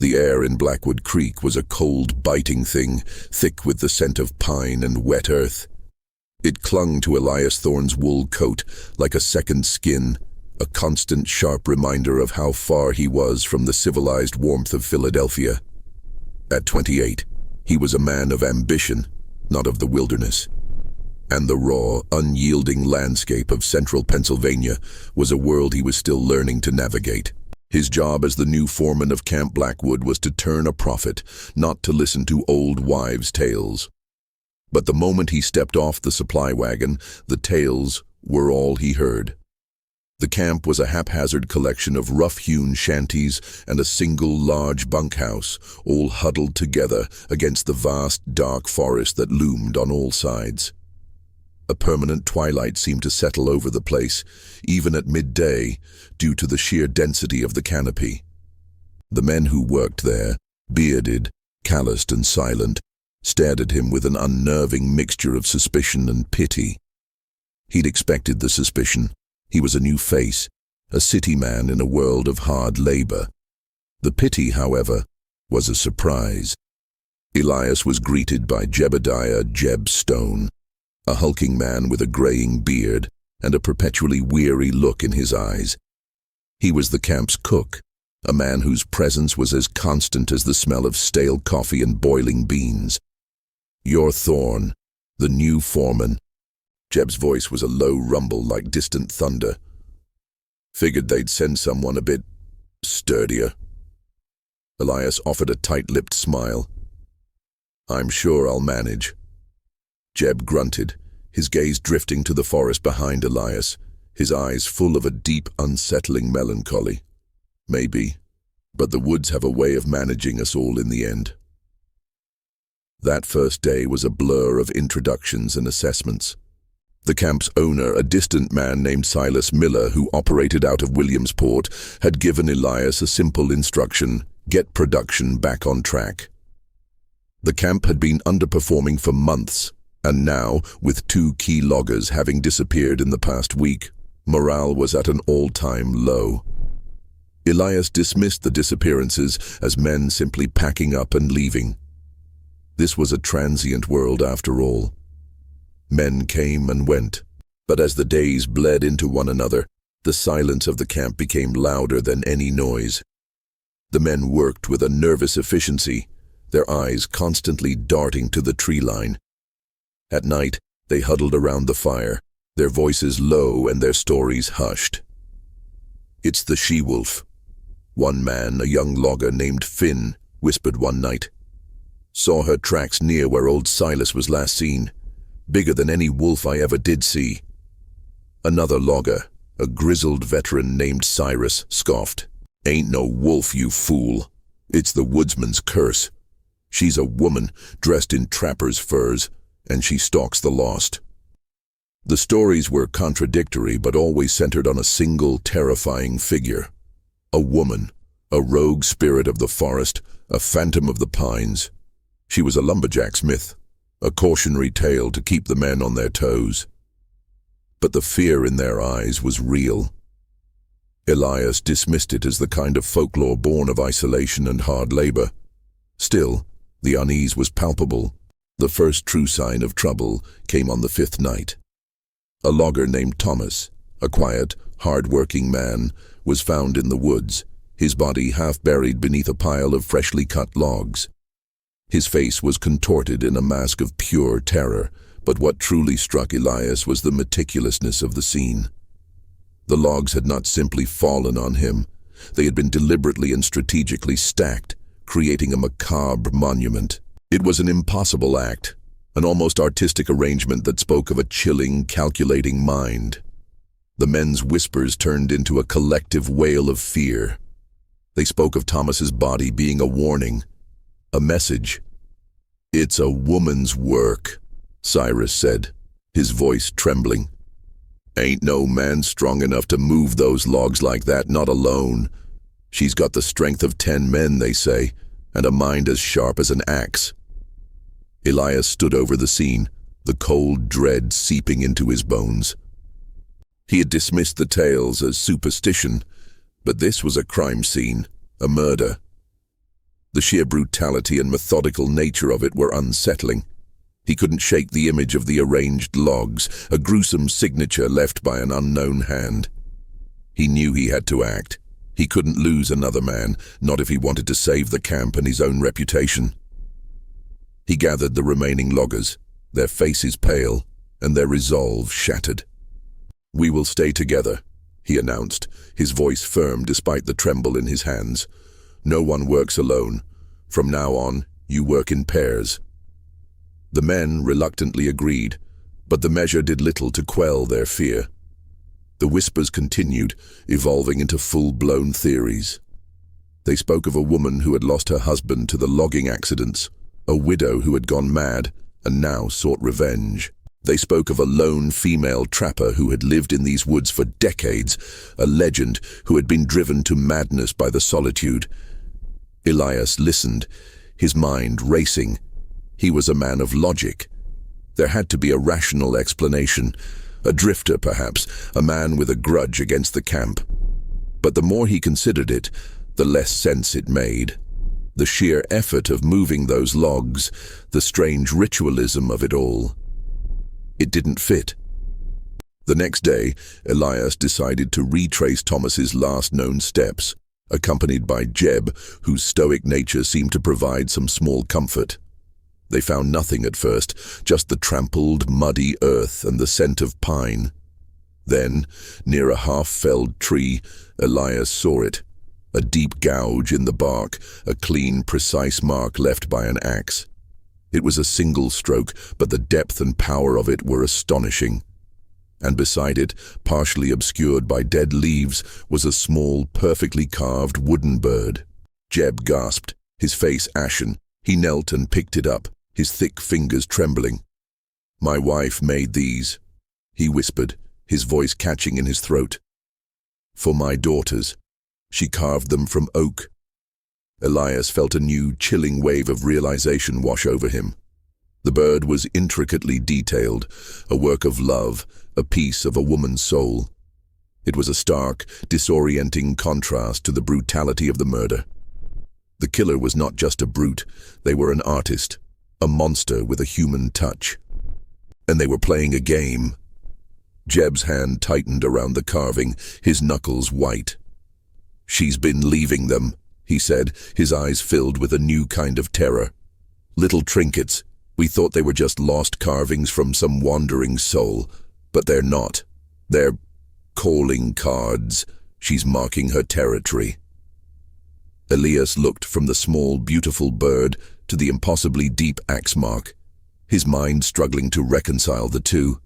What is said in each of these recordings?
The air in Blackwood Creek was a cold, biting thing, thick with the scent of pine and wet earth. It clung to Elias Thorne's wool coat like a second skin, a constant sharp reminder of how far he was from the civilized warmth of Philadelphia. At 28, he was a man of ambition, not of the wilderness. And the raw, unyielding landscape of central Pennsylvania was a world he was still learning to navigate. His job as the new foreman of Camp Blackwood was to turn a profit, not to listen to old wives' tales. But the moment he stepped off the supply wagon, the tales were all he heard. The camp was a haphazard collection of rough-hewn shanties and a single large bunkhouse, all huddled together against the vast, dark forest that loomed on all sides. A permanent twilight seemed to settle over the place, even at midday, due to the sheer density of the canopy. The men who worked there, bearded, calloused and silent, stared at him with an unnerving mixture of suspicion and pity. He'd expected the suspicion. He was a new face, a city man in a world of hard labor. The pity, however, was a surprise. Elias was greeted by Jebediah Jeb Stone, a hulking man with a graying beard and a perpetually weary look in his eyes. He was the camp's cook, a man whose presence was as constant as the smell of stale coffee and boiling beans. "You're Thorne, the new foreman." Jeb's voice was a low rumble like distant thunder. "Figured they'd send someone a bit sturdier." Elias offered a tight-lipped smile. "I'm sure I'll manage." Jeb grunted, his gaze drifting to the forest behind Elias, his eyes full of a deep, unsettling melancholy. "Maybe, but the woods have a way of managing us all in the end." That first day was a blur of introductions and assessments. The camp's owner, a distant man named Silas Miller, who operated out of Williamsport, had given Elias a simple instruction: get production back on track. The camp had been underperforming for months, and now, with 2 key loggers having disappeared in the past week, morale was at an all-time low. Elias dismissed the disappearances as men simply packing up and leaving. This was a transient world after all. Men came and went, but as the days bled into one another, the silence of the camp became louder than any noise. The men worked with a nervous efficiency, their eyes constantly darting to the tree line. At night, they huddled around the fire, their voices low and their stories hushed. "It's the she-wolf," one man, a young logger named Finn, whispered one night. "Saw her tracks near where old Silas was last seen. Bigger than any wolf I ever did see." Another logger, a grizzled veteran named Cyrus, scoffed. "Ain't no wolf, you fool. It's the woodsman's curse. She's a woman dressed in trapper's furs, and she stalks the lost." The stories were contradictory but always centered on a single terrifying figure. A woman, a rogue spirit of the forest, a phantom of the pines. She was a lumberjack's myth, a cautionary tale to keep the men on their toes. But the fear in their eyes was real. Elias dismissed it as the kind of folklore born of isolation and hard labor. Still, the unease was palpable. The first true sign of trouble came on the 5th night. A logger named Thomas, a quiet, hard-working man, was found in the woods, his body half buried beneath a pile of freshly cut logs. His face was contorted in a mask of pure terror, but what truly struck Elias was the meticulousness of the scene. The logs had not simply fallen on him. They had been deliberately and strategically stacked, creating a macabre monument. It was an impossible act, an almost artistic arrangement that spoke of a chilling, calculating mind. The men's whispers turned into a collective wail of fear. They spoke of Thomas's body being a warning, a message. "It's a woman's work," Cyrus said, his voice trembling. "Ain't no man strong enough to move those logs like that, not alone. She's got the strength of 10 men, they say, and a mind as sharp as an axe." Elias stood over the scene, the cold dread seeping into his bones. He had dismissed the tales as superstition, but this was a crime scene, a murder. The sheer brutality and methodical nature of it were unsettling. He couldn't shake the image of the arranged logs, a gruesome signature left by an unknown hand. He knew he had to act. He couldn't lose another man, not if he wanted to save the camp and his own reputation. He gathered the remaining loggers, their faces pale and their resolve shattered. "We will stay together," he announced, his voice firm despite the tremble in his hands. "No one works alone. From now on, you work in pairs." The men reluctantly agreed, but the measure did little to quell their fear. The whispers continued, evolving into full-blown theories. They spoke of a woman who had lost her husband to the logging accidents, a widow who had gone mad and now sought revenge. They spoke of a lone female trapper who had lived in these woods for decades, a legend who had been driven to madness by the solitude. Elias listened, his mind racing. He was a man of logic. There had to be a rational explanation. A drifter, perhaps, a man with a grudge against the camp. But the more he considered it, the less sense it made. The sheer effort of moving those logs, the strange ritualism of it all. It didn't fit. The next day, Elias decided to retrace Thomas's last known steps, accompanied by Jeb, whose stoic nature seemed to provide some small comfort. They found nothing at first, just the trampled, muddy earth and the scent of pine. Then, near a half-felled tree, Elias saw it. A deep gouge in the bark, a clean, precise mark left by an axe. It was a single stroke, but the depth and power of it were astonishing. And beside it, partially obscured by dead leaves, was a small, perfectly carved wooden bird. Jeb gasped, his face ashen. He knelt and picked it up, his thick fingers trembling. "My wife made these," he whispered, his voice catching in his throat. "For my daughters. She carved them from oak." Elias felt a new, chilling wave of realization wash over him. The bird was intricately detailed, a work of love, a piece of a woman's soul. It was a stark, disorienting contrast to the brutality of the murder. The killer was not just a brute, they were an artist, a monster with a human touch. And they were playing a game. Jeb's hand tightened around the carving, his knuckles white. "She's been leaving them," he said, his eyes filled with a new kind of terror. "Little trinkets. We thought they were just lost carvings from some wandering soul, but they're not. They're calling cards. She's marking her territory." Elias looked from the small, beautiful bird to the impossibly deep axe mark, his mind struggling to reconcile the two.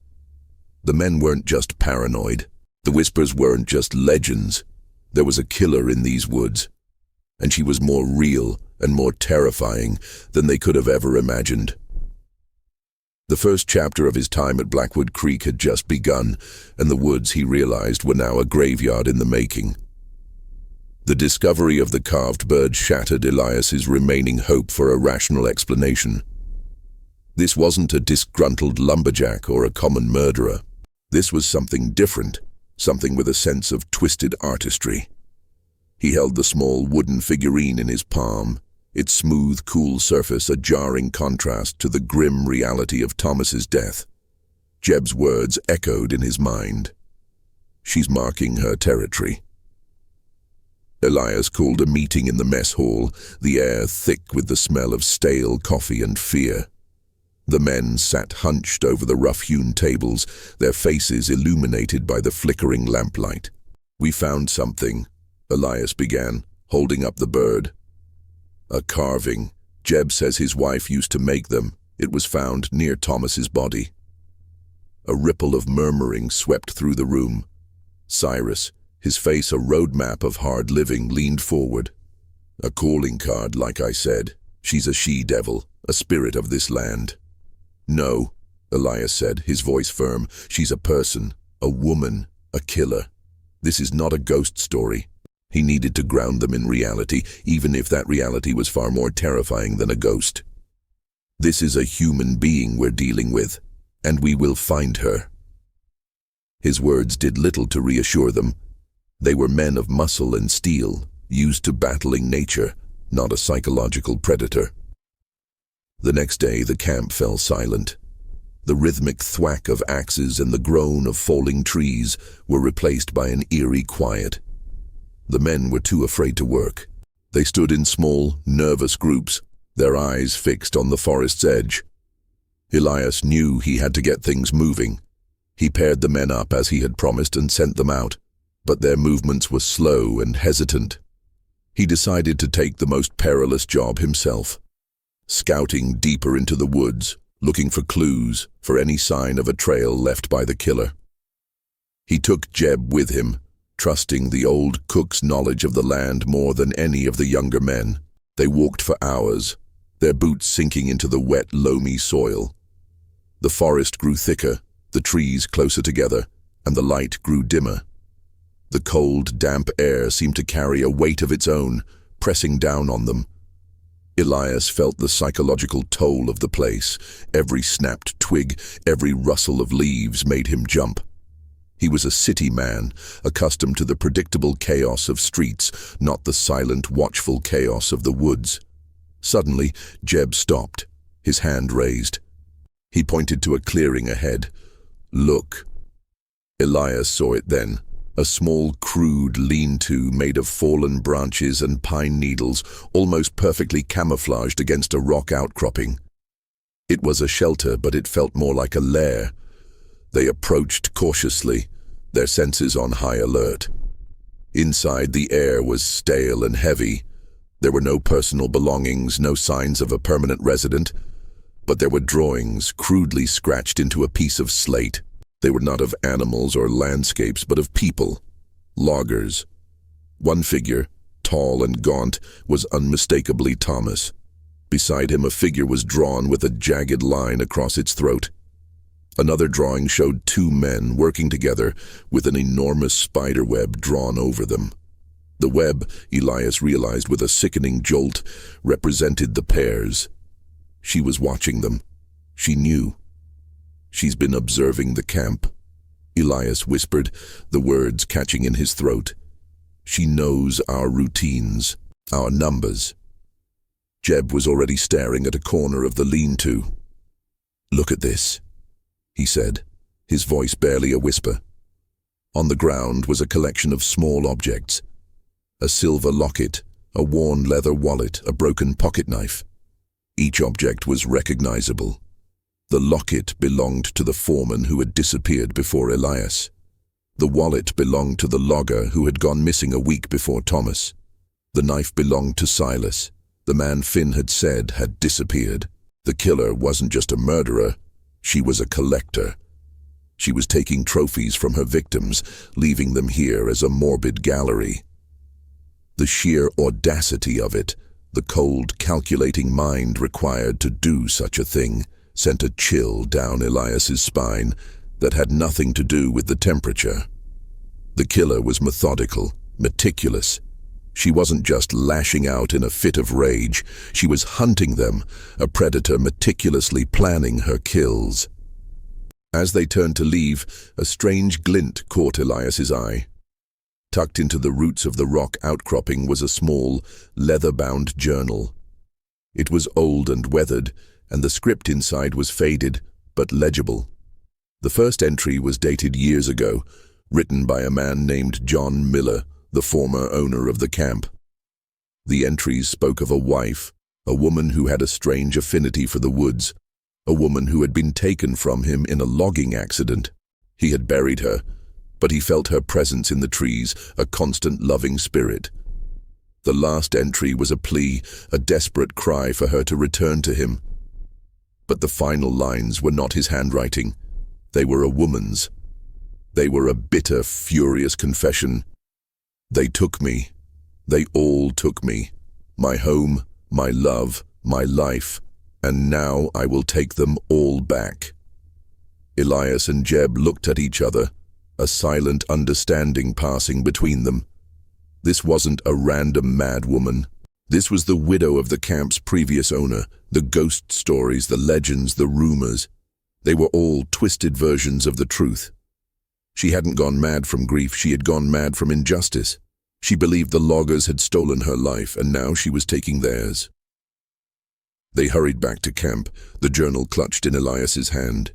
The men weren't just paranoid. The whispers weren't just legends. There was a killer in these woods, and she was more real and more terrifying than they could have ever imagined. The first chapter of his time at Blackwood Creek had just begun, and the woods, he realized, were now a graveyard in the making. The discovery of the carved bird shattered Elias's remaining hope for a rational explanation. This wasn't a disgruntled lumberjack or a common murderer. This was something different, something with a sense of twisted artistry. He held the small wooden figurine in his palm, its smooth, cool surface a jarring contrast to the grim reality of Thomas's death. Jeb's words echoed in his mind. "She's marking her territory." Elias called a meeting in the mess hall, the air thick with the smell of stale coffee and fear. The men sat hunched over the rough-hewn tables, their faces illuminated by the flickering lamplight. "We found something," Elias began, holding up the bird. "A carving. Jeb says his wife used to make them. It was found near Thomas's body." A ripple of murmuring swept through the room. Cyrus, his face a roadmap of hard living, leaned forward. "A calling card, like I said. She's a she-devil, a spirit of this land." "No," Elias said, his voice firm. "She's a person, a woman, a killer. This is not a ghost story." He needed to ground them in reality, even if that reality was far more terrifying than a ghost. "This is a human being we're dealing with, and we will find her." His words did little to reassure them. They were men of muscle and steel, used to battling nature, not a psychological predator. The next day, the camp fell silent. The rhythmic thwack of axes and the groan of falling trees were replaced by an eerie quiet. The men were too afraid to work. They stood in small, nervous groups, their eyes fixed on the forest's edge. Elias knew he had to get things moving. He paired the men up as he had promised and sent them out, but their movements were slow and hesitant. He decided to take the most perilous job himself, scouting deeper into the woods, looking for clues, for any sign of a trail left by the killer. He took Jeb with him, trusting the old cook's knowledge of the land more than any of the younger men. They walked for hours, their boots sinking into the wet, loamy soil. The forest grew thicker, the trees closer together, and the light grew dimmer. The cold, damp air seemed to carry a weight of its own, pressing down on them. Elias felt the psychological toll of the place. Every snapped twig, every rustle of leaves made him jump. He was a city man, accustomed to the predictable chaos of streets, not the silent, watchful chaos of the woods. Suddenly, Jeb stopped, his hand raised. He pointed to a clearing ahead. "Look." Elias saw it then, a small, crude lean-to made of fallen branches and pine needles, almost perfectly camouflaged against a rock outcropping. It was a shelter, but it felt more like a lair. They approached cautiously, their senses on high alert. Inside, the air was stale and heavy. There were no personal belongings, no signs of a permanent resident, but there were drawings crudely scratched into a piece of slate. They were not of animals or landscapes, but of people, loggers. One figure, tall and gaunt, was unmistakably Thomas. Beside him, a figure was drawn with a jagged line across its throat. Another drawing showed two men working together with an enormous spider web drawn over them. The web, Elias realized with a sickening jolt, represented the pairs. She was watching them. She knew. "She's been observing the camp," Elias whispered, the words catching in his throat. "She knows our routines, our numbers." Jeb was already staring at a corner of the lean-to. "Look at this," he said, his voice barely a whisper. On the ground was a collection of small objects. A silver locket, a worn leather wallet, a broken pocket knife. Each object was recognizable. The locket belonged to the foreman who had disappeared before Elias. The wallet belonged to the logger who had gone missing a week before Thomas. The knife belonged to Silas, the man Finn had said had disappeared. The killer wasn't just a murderer, she was a collector. She was taking trophies from her victims, leaving them here as a morbid gallery. The sheer audacity of it, the cold, calculating mind required to do such a thing, sent a chill down Elias's spine that had nothing to do with the temperature. The killer was methodical, meticulous. She wasn't just lashing out in a fit of rage, she was hunting them, a predator meticulously planning her kills. As they turned to leave, a strange glint caught Elias's eye. Tucked into the roots of the rock outcropping was a small, leather-bound journal. It was old and weathered, and the script inside was faded, but legible. The first entry was dated years ago, written by a man named John Miller, the former owner of the camp. The entries spoke of a wife, a woman who had a strange affinity for the woods, a woman who had been taken from him in a logging accident. He had buried her, but he felt her presence in the trees, a constant loving spirit. The last entry was a plea, a desperate cry for her to return to him. But the final lines were not his handwriting. They were a woman's. They were a bitter, furious confession. "They took me. They all took me. My home, my love, my life, and now I will take them all back." Elias and Jeb looked at each other, a silent understanding passing between them. This wasn't a random mad woman. This was the widow of the camp's previous owner. The ghost stories, the legends, the rumors. They were all twisted versions of the truth. She hadn't gone mad from grief, she had gone mad from injustice. She believed the loggers had stolen her life, and now she was taking theirs. They hurried back to camp, the journal clutched in Elias's hand.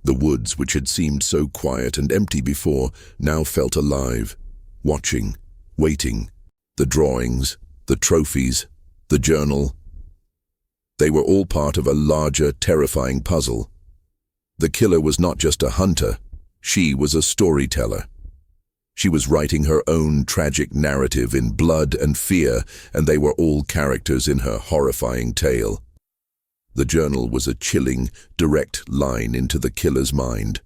The woods, which had seemed so quiet and empty before, now felt alive, watching, waiting. The drawings, the trophies, the journal. They were all part of a larger, terrifying puzzle. The killer was not just a hunter, she was a storyteller. She was writing her own tragic narrative in blood and fear, and they were all characters in her horrifying tale. The journal was a chilling, direct line into the killer's mind.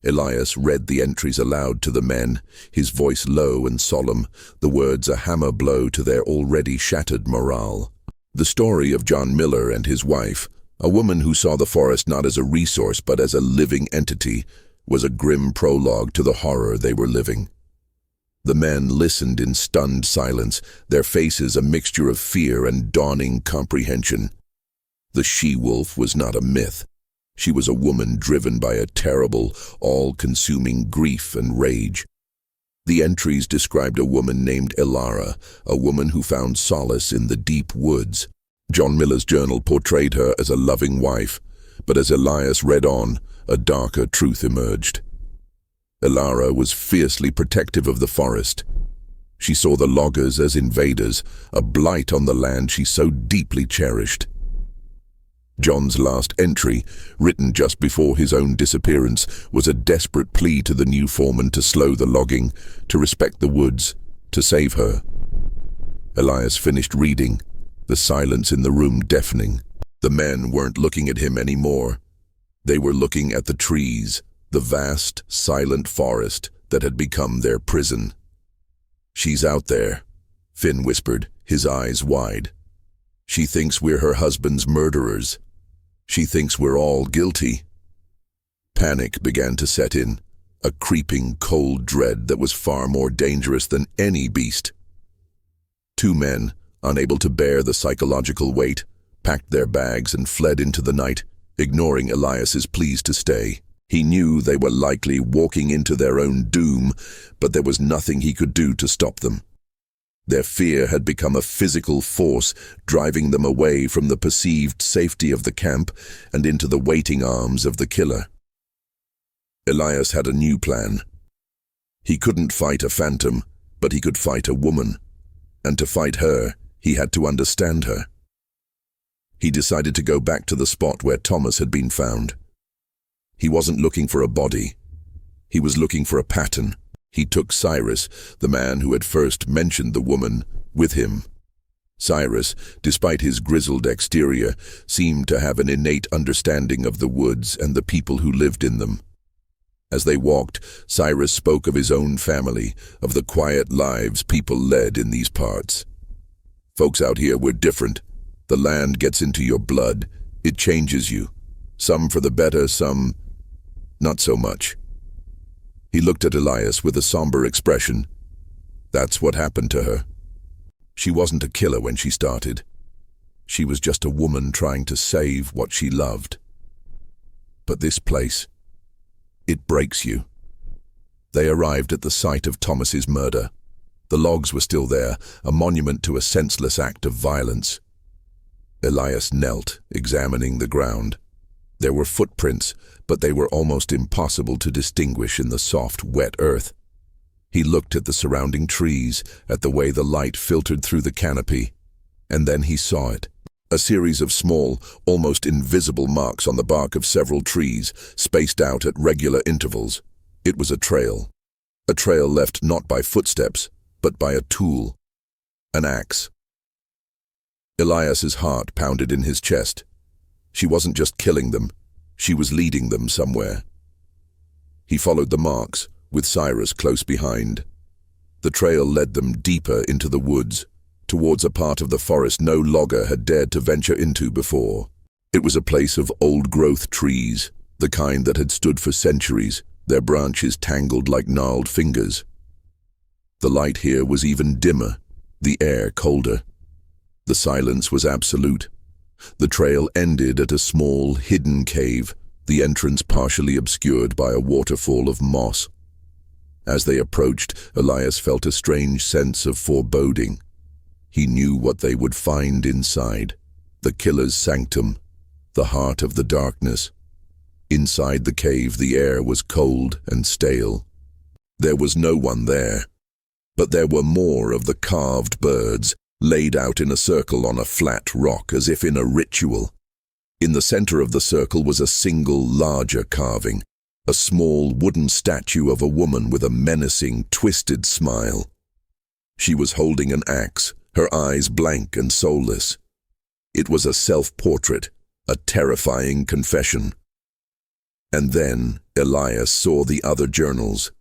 Elias read the entries aloud to the men, his voice low and solemn, the words a hammer blow to their already shattered morale. The story of John Miller and his wife, a woman who saw the forest not as a resource but as a living entity, was a grim prologue to the horror they were living. The men listened in stunned silence, their faces a mixture of fear and dawning comprehension. The she-wolf was not a myth. She was a woman driven by a terrible, all-consuming grief and rage. The entries described a woman named Elara, a woman who found solace in the deep woods. John Miller's journal portrayed her as a loving wife, but as Elias read on, a darker truth emerged. Elara was fiercely protective of the forest. She saw the loggers as invaders, a blight on the land she so deeply cherished. John's last entry, written just before his own disappearance, was a desperate plea to the new foreman to slow the logging, to respect the woods, to save her. Elias finished reading, the silence in the room deafening. The men weren't looking at him anymore. They were looking at the trees, the vast, silent forest that had become their prison. "She's out there," Finn whispered, his eyes wide. "She thinks we're her husband's murderers. She thinks we're all guilty." Panic began to set in, a creeping, cold dread that was far more dangerous than any beast. Two men, unable to bear the psychological weight, packed their bags and fled into the night, ignoring Elias's pleas to stay. He knew they were likely walking into their own doom, but there was nothing he could do to stop them. Their fear had become a physical force, driving them away from the perceived safety of the camp and into the waiting arms of the killer. Elias had a new plan. He couldn't fight a phantom, but he could fight a woman. And to fight her, he had to understand her. He decided to go back to the spot where Thomas had been found. He wasn't looking for a body. He was looking for a pattern. He took Cyrus, the man who had first mentioned the woman, with him. Cyrus, despite his grizzled exterior, seemed to have an innate understanding of the woods and the people who lived in them. As they walked, Cyrus spoke of his own family, of the quiet lives people led in these parts. "Folks out here were different. The land gets into your blood. It changes you. Some for the better, some not so much." He looked at Elias with a somber expression. That's what happened to her. She wasn't a killer when she started. She was just a woman trying to save what she loved. But this place, it breaks you. They arrived at the site of Thomas's murder. The logs were still there, a monument to a senseless act of violence. Elias knelt, examining the ground. There were footprints, but they were almost impossible to distinguish in the soft, wet earth. He looked at the surrounding trees, at the way the light filtered through the canopy, and then he saw it. A series of small, almost invisible marks on the bark of several trees, spaced out at regular intervals. It was a trail left not by footsteps, but by a tool, an axe. Elias's heart pounded in his chest. She wasn't just killing them, she was leading them somewhere. He followed the marks, with Cyrus close behind. The trail led them deeper into the woods, towards a part of the forest no logger had dared to venture into before. It was a place of old-growth trees, the kind that had stood for centuries, their branches tangled like gnarled fingers. The light here was even dimmer, the air colder. The silence was absolute. The trail ended at a small, hidden cave, the entrance partially obscured by a waterfall of moss. As they approached, Elias felt a strange sense of foreboding. He knew what they would find inside, the killer's sanctum, the heart of the darkness. Inside the cave, the air was cold and stale. There was no one there, but there were more of the carved birds, laid out in a circle on a flat rock as if in a ritual. In the center of the circle was a single larger carving, a small wooden statue of a woman with a menacing, twisted smile. She was holding an axe, her eyes blank and soulless. It was a self-portrait, a terrifying confession. And then Elias saw the other journals.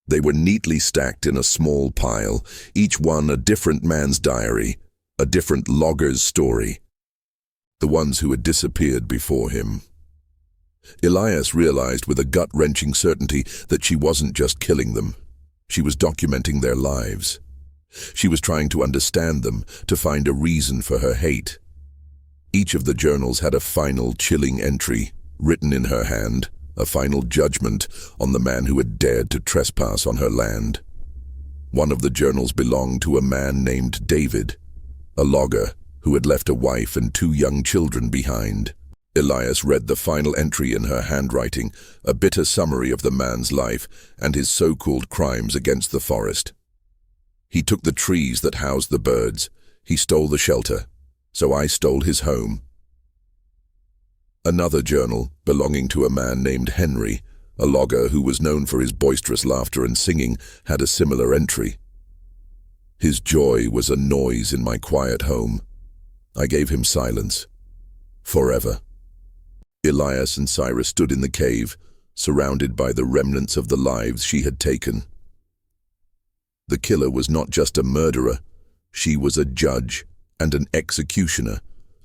They were neatly stacked in a small pile, each one a different man's diary, a different logger's story. The ones who had disappeared before him. Elias realized with a gut-wrenching certainty that she wasn't just killing them. She was documenting their lives. She was trying to understand them, to find a reason for her hate. Each of the journals had a final chilling entry, written in her hand, a final judgment on the man who had dared to trespass on her land. One of the journals belonged to a man named David, a logger who had left a wife and 2 young children behind. Elias read the final entry in her handwriting, a bitter summary of the man's life and his so-called crimes against the forest. He took the trees that housed the birds. He stole the shelter, so I stole his home. Another journal, belonging to a man named Henry, a logger who was known for his boisterous laughter and singing, had a similar entry. His joy was a noise in my quiet home. I gave him silence. Forever. Elias and Cyrus stood in the cave, surrounded by the remnants of the lives she had taken. The killer was not just a murderer. She was a judge and an executioner,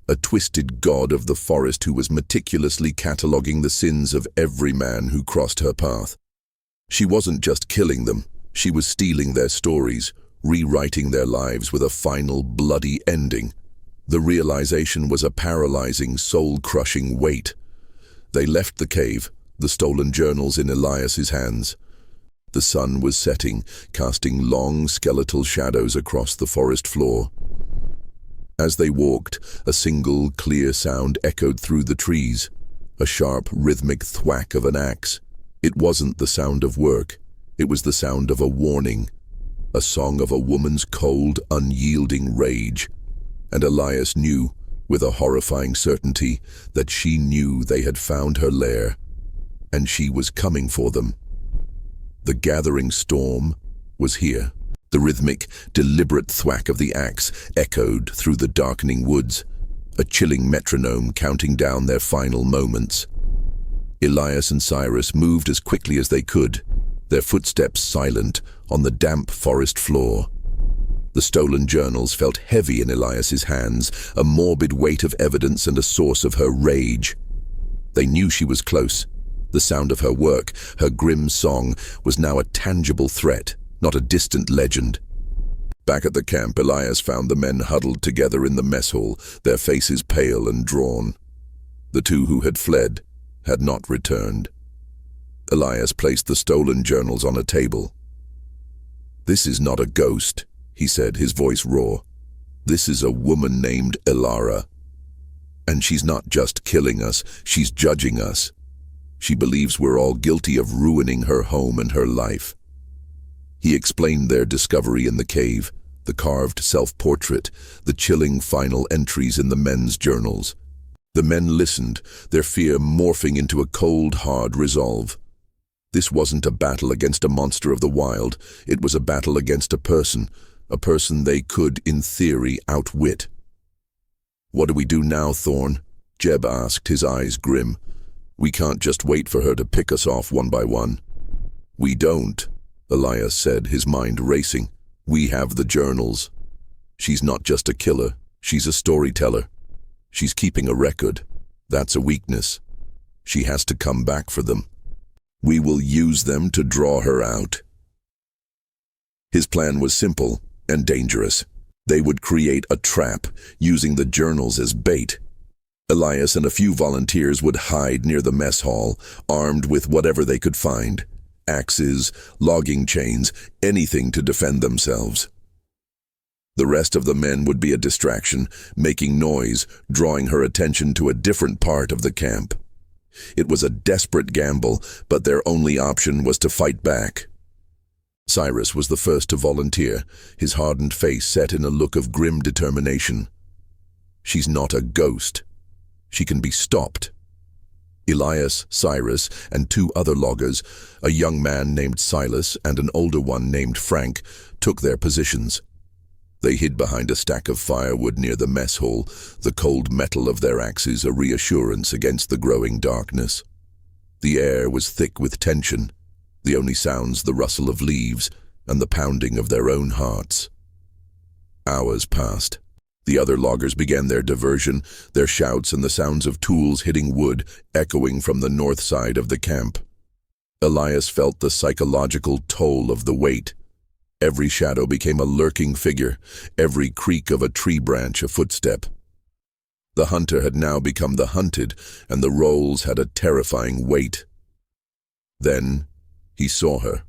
a twisted god of the forest who was meticulously cataloguing the sins of every man who crossed her path. She wasn't just killing them, she was stealing their stories, rewriting their lives with a final bloody ending. The realization was a paralyzing, soul-crushing weight. They left the cave, the stolen journals in Elias's hands. The sun was setting, casting long skeletal shadows across the forest floor. As they walked, a single, clear sound echoed through the trees, a sharp, rhythmic thwack of an axe. It wasn't the sound of work, it was the sound of a warning, a song of a woman's cold, unyielding rage. And Elias knew, with a horrifying certainty, that she knew they had found her lair, and she was coming for them. The gathering storm was here. The rhythmic, deliberate thwack of the axe echoed through the darkening woods, a chilling metronome counting down their final moments. Elias and Cyrus moved as quickly as they could, their footsteps silent on the damp forest floor. The stolen journals felt heavy in Elias's hands, a morbid weight of evidence and a source of her rage. They knew she was close. The sound of her work, her grim song, was now a tangible threat, not a distant legend. Back at the camp, Elias found the men huddled together in the mess hall, their faces pale and drawn. The 2 who had fled had not returned. Elias placed the stolen journals on a table. "This is not a ghost," he said, his voice raw. "This is a woman named Elara. And she's not just killing us, she's judging us. She believes we're all guilty of ruining her home and her life." He explained their discovery in the cave, the carved self-portrait, the chilling final entries in the men's journals. The men listened, their fear morphing into a cold, hard resolve. This wasn't a battle against a monster of the wild, it was a battle against a person they could, in theory, outwit. "What do we do now, Thorn?" Jeb asked, his eyes grim. "We can't just wait for her to pick us off one by one." "We don't," Elias said, his mind racing. "We have the journals. She's not just a killer, she's a storyteller. She's keeping a record. That's a weakness. She has to come back for them. We will use them to draw her out." His plan was simple and dangerous. They would create a trap, using the journals as bait. Elias and a few volunteers would hide near the mess hall, armed with whatever they could find. axes, logging chains, anything to defend themselves. The rest of the men would be a distraction, making noise, drawing her attention to a different part of the camp. It was a desperate gamble, but their only option was to fight back. Cyrus was the first to volunteer, his hardened face set in a look of grim determination. "She's not a ghost. She can be stopped." Elias, Cyrus, and two other loggers, a young man named Silas and an older one named Frank, took their positions. They hid behind a stack of firewood near the mess hall, the cold metal of their axes a reassurance against the growing darkness. The air was thick with tension, the only sounds the rustle of leaves and the pounding of their own hearts. Hours passed. The other loggers began their diversion, their shouts and the sounds of tools hitting wood echoing from the north side of the camp. Elias felt the psychological toll of the weight. Every shadow became a lurking figure, every creak of a tree branch a footstep. The hunter had now become the hunted, and the roles had a terrifying weight. Then he saw her.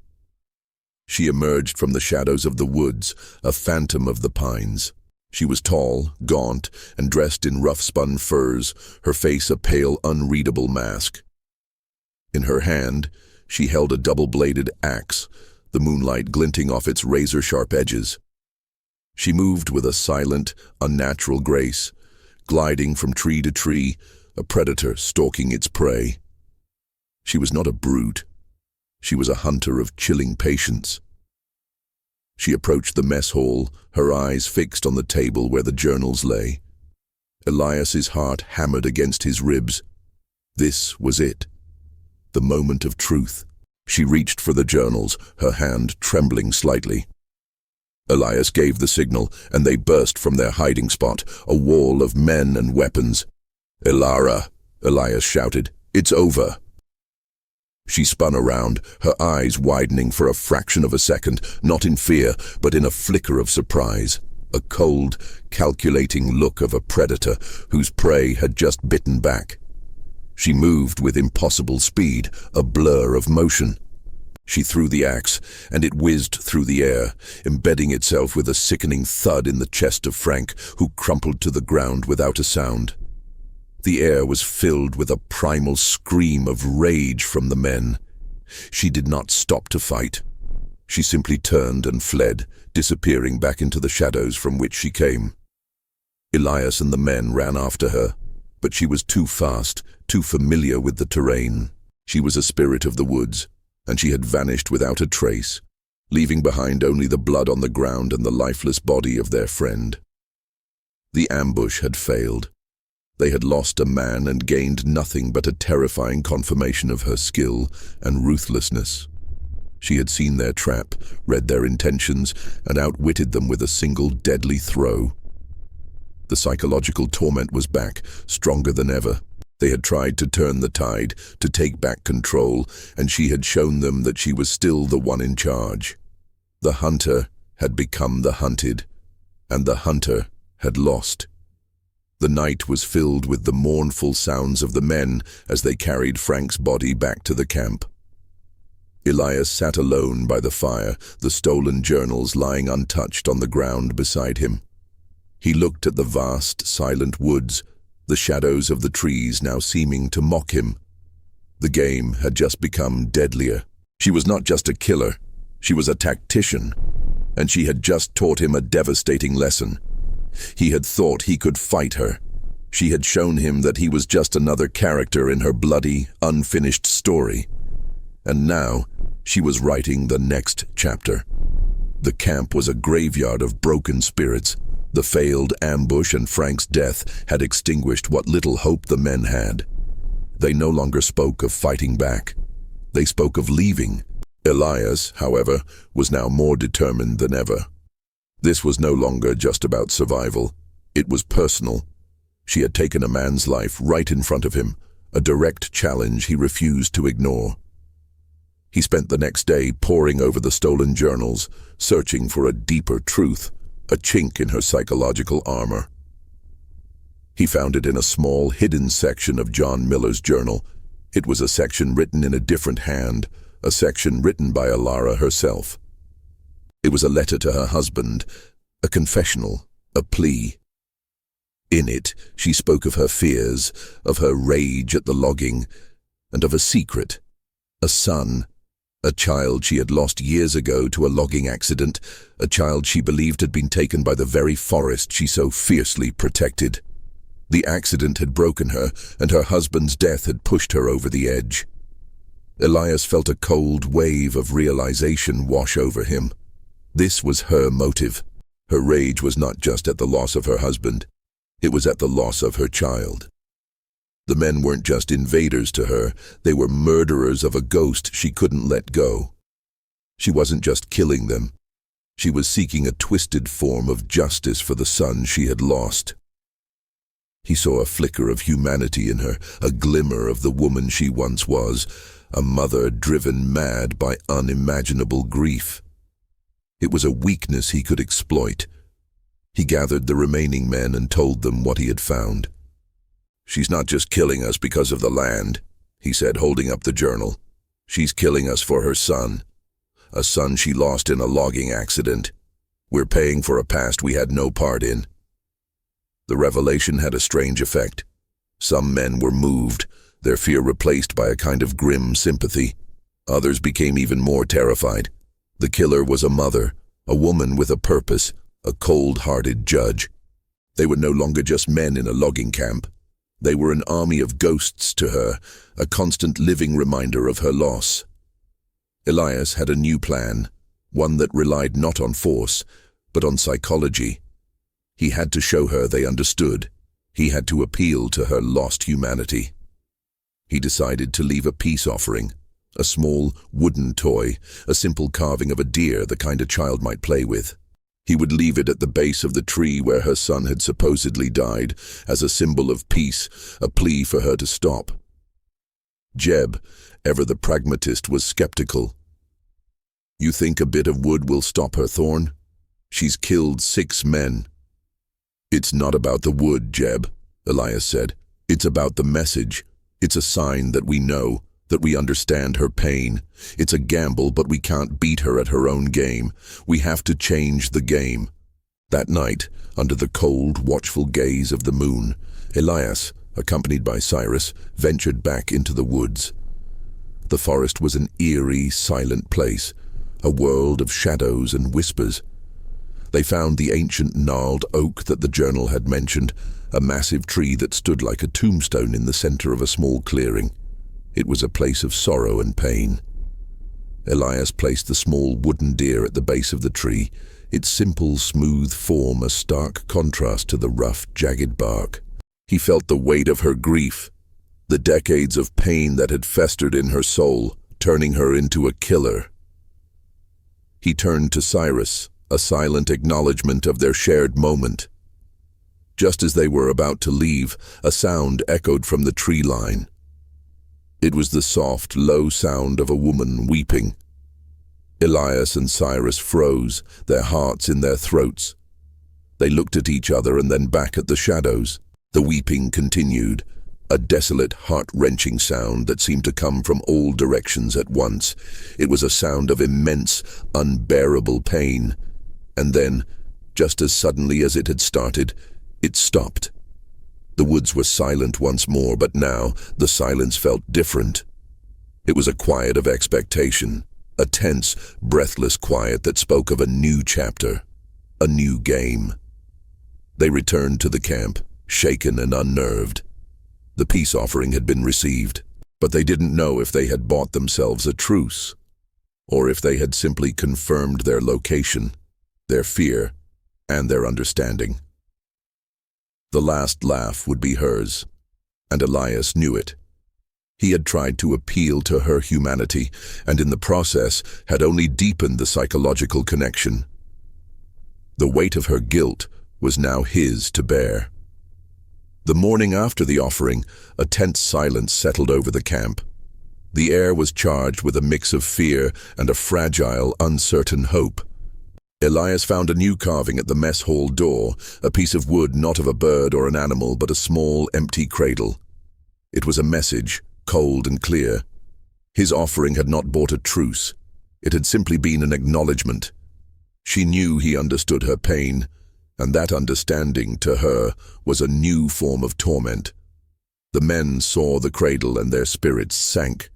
She emerged from the shadows of the woods, a phantom of the pines. She was tall, gaunt, and dressed in rough-spun furs, her face a pale, unreadable mask. In her hand, she held a double-bladed axe, the moonlight glinting off its razor-sharp edges. She moved with a silent, unnatural grace, gliding from tree to tree, a predator stalking its prey. She was not a brute. She was a hunter of chilling patience. She approached the mess hall, her eyes fixed on the table where the journals lay. Elias's heart hammered against his ribs. This was it, the moment of truth. She reached for the journals, her hand trembling slightly. Elias gave the signal, and they burst from their hiding spot, a wall of men and weapons. "Elara," Elias shouted, "it's over." She spun around, her eyes widening for a fraction of a second, not in fear, but in a flicker of surprise, a cold, calculating look of a predator whose prey had just bitten back. She moved with impossible speed, a blur of motion. She threw the axe, and it whizzed through the air, embedding itself with a sickening thud in the chest of Frank, who crumpled to the ground without a sound. The air was filled with a primal scream of rage from the men. She did not stop to fight. She simply turned and fled, disappearing back into the shadows from which she came. Elias and the men ran after her, but she was too fast, too familiar with the terrain. She was a spirit of the woods, and she had vanished without a trace, leaving behind only the blood on the ground and the lifeless body of their friend. The ambush had failed. They had lost a man and gained nothing but a terrifying confirmation of her skill and ruthlessness. She had seen their trap, read their intentions, and outwitted them with a single deadly throw. The psychological torment was back, stronger than ever. They had tried to turn the tide, to take back control, and she had shown them that she was still the one in charge. The hunter had become the hunted, and the hunter had lost. The night was filled with the mournful sounds of the men as they carried Frank's body back to the camp. Elias sat alone by the fire, the stolen journals lying untouched on the ground beside him. He looked at the vast, silent woods, the shadows of the trees now seeming to mock him. The game had just become deadlier. She was not just a killer, she was a tactician, and she had just taught him a devastating lesson. He had thought he could fight her. She had shown him that he was just another character in her bloody, unfinished story. And now, she was writing the next chapter. The camp was a graveyard of broken spirits. The failed ambush and Frank's death had extinguished what little hope the men had. They no longer spoke of fighting back. They spoke of leaving. Elias, however, was now more determined than ever. This was no longer just about survival. It was personal. She had taken a man's life right in front of him, a direct challenge he refused to ignore. He spent the next day poring over the stolen journals, searching for a deeper truth, a chink in her psychological armor. He found it in a small, hidden section of John Miller's journal. It was a section written in a different hand, a section written by Alara herself. It was a letter to her husband, a confessional, a plea. In it, she spoke of her fears, of her rage at the logging, and of a secret, a son, a child she had lost years ago to a logging accident, a child she believed had been taken by the very forest she so fiercely protected. The accident had broken her, and her husband's death had pushed her over the edge. Elias felt a cold wave of realization wash over him. This was her motive. Her rage was not just at the loss of her husband. It was at the loss of her child. The men weren't just invaders to her, they were murderers of a ghost she couldn't let go. She wasn't just killing them. She was seeking a twisted form of justice for the son she had lost. He saw a flicker of humanity in her, a glimmer of the woman she once was, a mother driven mad by unimaginable grief. It was a weakness he could exploit. He gathered the remaining men and told them what he had found. "She's not just killing us because of the land," he said, holding up the journal. "She's killing us for her son. A son she lost in a logging accident. We're paying for a past we had no part in." The revelation had a strange effect. Some men were moved, their fear replaced by a kind of grim sympathy. Others became even more terrified. The killer was a mother, a woman with a purpose, a cold-hearted judge. They were no longer just men in a logging camp. They were an army of ghosts to her, a constant living reminder of her loss. Elias had a new plan, one that relied not on force, but on psychology. He had to show her they understood. He had to appeal to her lost humanity. He decided to leave a peace offering, a small wooden toy, a simple carving of a deer, the kind a child might play with. He would leave it at the base of the tree where her son had supposedly died, as a symbol of peace, a plea for her to stop. Jeb, ever the pragmatist, was skeptical. "You think a bit of wood will stop her, Thorn? She's killed 6 men. "It's not about the wood, Jeb," Elias said. "It's about the message. It's a sign that we know, that we understand her pain. It's a gamble, but we can't beat her at her own game. We have to change the game." That night, under the cold, watchful gaze of the moon, Elias, accompanied by Cyrus, ventured back into the woods. The forest was an eerie, silent place, a world of shadows and whispers. They found the ancient gnarled oak that the journal had mentioned, a massive tree that stood like a tombstone in the center of a small clearing. It was a place of sorrow and pain. Elias placed the small wooden deer at the base of the tree, its simple, smooth form a stark contrast to the rough, jagged bark. He felt the weight of her grief, the decades of pain that had festered in her soul, turning her into a killer. He turned to Cyrus, a silent acknowledgement of their shared moment. Just as they were about to leave, a sound echoed from the tree line. It was the soft, low sound of a woman weeping. Elias and Cyrus froze, their hearts in their throats. They looked at each other and then back at the shadows. The weeping continued, a desolate, heart-wrenching sound that seemed to come from all directions at once. It was a sound of immense, unbearable pain. And then, just as suddenly as it had started, it stopped. The woods were silent once more, but now the silence felt different. It was a quiet of expectation, a tense, breathless quiet that spoke of a new chapter, a new game. They returned to the camp, shaken and unnerved. The peace offering had been received, but they didn't know if they had bought themselves a truce, or if they had simply confirmed their location, their fear, and their understanding. The last laugh would be hers, and Elias knew it. He had tried to appeal to her humanity, and in the process had only deepened the psychological connection. The weight of her guilt was now his to bear. The morning after the offering, a tense silence settled over the camp. The air was charged with a mix of fear and a fragile, uncertain hope. Elias found a new carving at the mess hall door, a piece of wood not of a bird or an animal, but a small, empty cradle. It was a message, cold and clear. His offering had not bought a truce. It had simply been an acknowledgement. She knew he understood her pain, and that understanding, to her, was a new form of torment. The men saw the cradle and their spirits sank.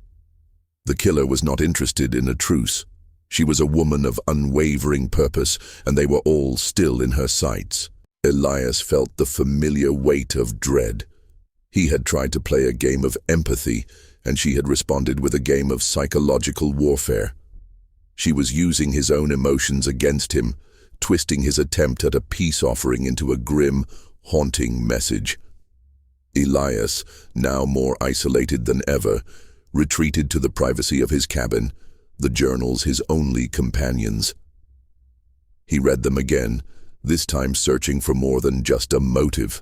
The killer was not interested in a truce. She was a woman of unwavering purpose, and they were all still in her sights. Elias felt the familiar weight of dread. He had tried to play a game of empathy, and she had responded with a game of psychological warfare. She was using his own emotions against him, twisting his attempt at a peace offering into a grim, haunting message. Elias, now more isolated than ever, retreated to the privacy of his cabin, the journals his only companions. He read them again, this time searching for more than just a motive.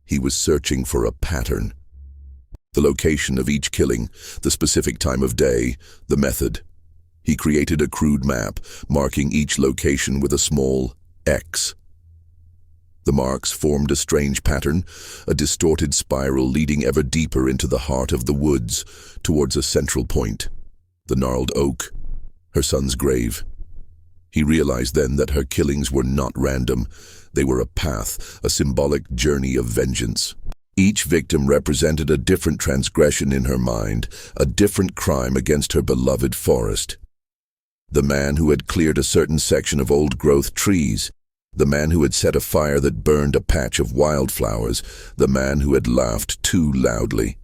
He was searching for a pattern. The location of each killing, the specific time of day, the method. He created a crude map, marking each location with a small X. The marks formed a strange pattern, a distorted spiral leading ever deeper into the heart of the woods, towards a central point, the gnarled oak, her son's grave. He realized then that her killings were not random. They were a path, a symbolic journey of vengeance. Each victim represented a different transgression in her mind, a different crime against her beloved forest. The man who had cleared a certain section of old-growth trees, the man who had set a fire that burned a patch of wildflowers, the man who had laughed too loudly.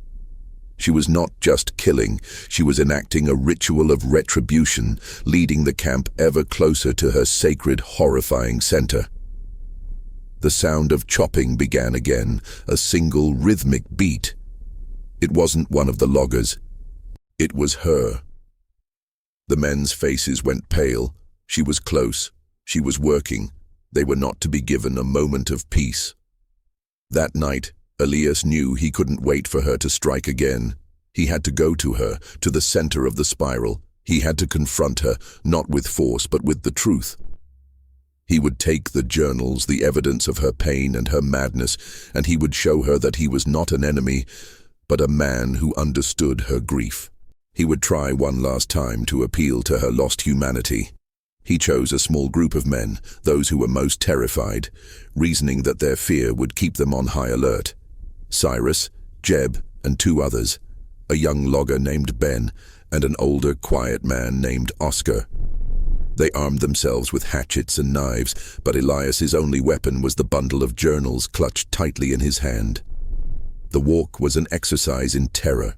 She was not just killing, she was enacting a ritual of retribution, leading the camp ever closer to her sacred, horrifying center. The sound of chopping began again, a single rhythmic beat. It wasn't one of the loggers. It was her. The men's faces went pale. She was close. She was working. They were not to be given a moment of peace. That night, Elias knew he couldn't wait for her to strike again. He had to go to her, to the center of the spiral. He had to confront her, not with force, but with the truth. He would take the journals, the evidence of her pain and her madness, and he would show her that he was not an enemy, but a man who understood her grief. He would try one last time to appeal to her lost humanity. He chose a small group of men, those who were most terrified, reasoning that their fear would keep them on high alert. Cyrus, Jeb, and 2 others, a young logger named Ben, and an older, quiet man named Oscar. They armed themselves with hatchets and knives, but Elias's only weapon was the bundle of journals clutched tightly in his hand. The walk was an exercise in terror.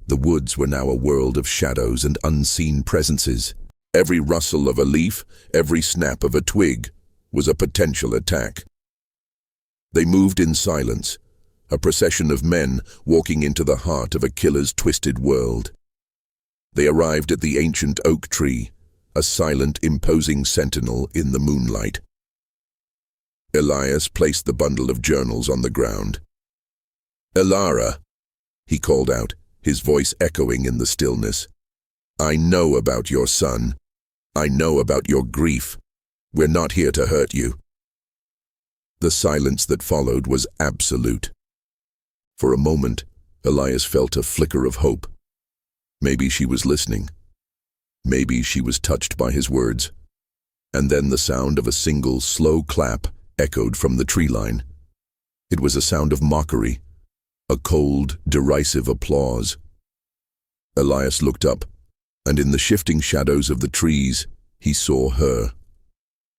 The woods were now a world of shadows and unseen presences. Every rustle of a leaf, every snap of a twig, was a potential attack. They moved in silence, a procession of men walking into the heart of a killer's twisted world. They arrived at the ancient oak tree, a silent, imposing sentinel in the moonlight. Elias placed the bundle of journals on the ground. "Elara," he called out, his voice echoing in the stillness. "I know about your son. I know about your grief. We're not here to hurt you." The silence that followed was absolute. For a moment, Elias felt a flicker of hope. Maybe she was listening. Maybe she was touched by his words. And then the sound of a single, slow clap echoed from the tree line. It was a sound of mockery, a cold, derisive applause. Elias looked up, and in the shifting shadows of the trees, he saw her.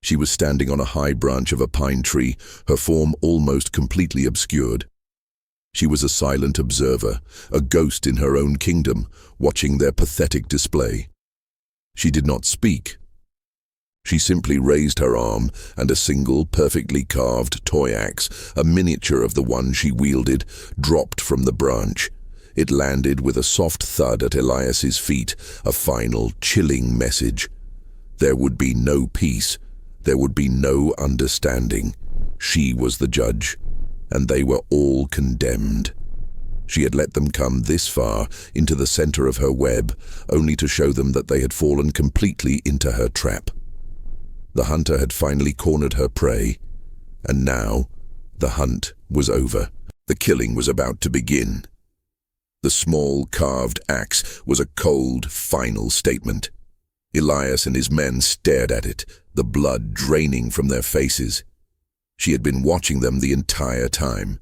She was standing on a high branch of a pine tree, her form almost completely obscured. She was a silent observer, a ghost in her own kingdom, watching their pathetic display. She did not speak. She simply raised her arm, and a single, perfectly carved toy axe, a miniature of the one she wielded, dropped from the branch. It landed with a soft thud at Elias's feet, a final, chilling message. There would be no peace. There would be no understanding. She was the judge, and they were all condemned. She had let them come this far, into the center of her web, only to show them that they had fallen completely into her trap. The hunter had finally cornered her prey, and now the hunt was over. The killing was about to begin. The small carved axe was a cold, final statement. Elias and his men stared at it, the blood draining from their faces. She had been watching them the entire time.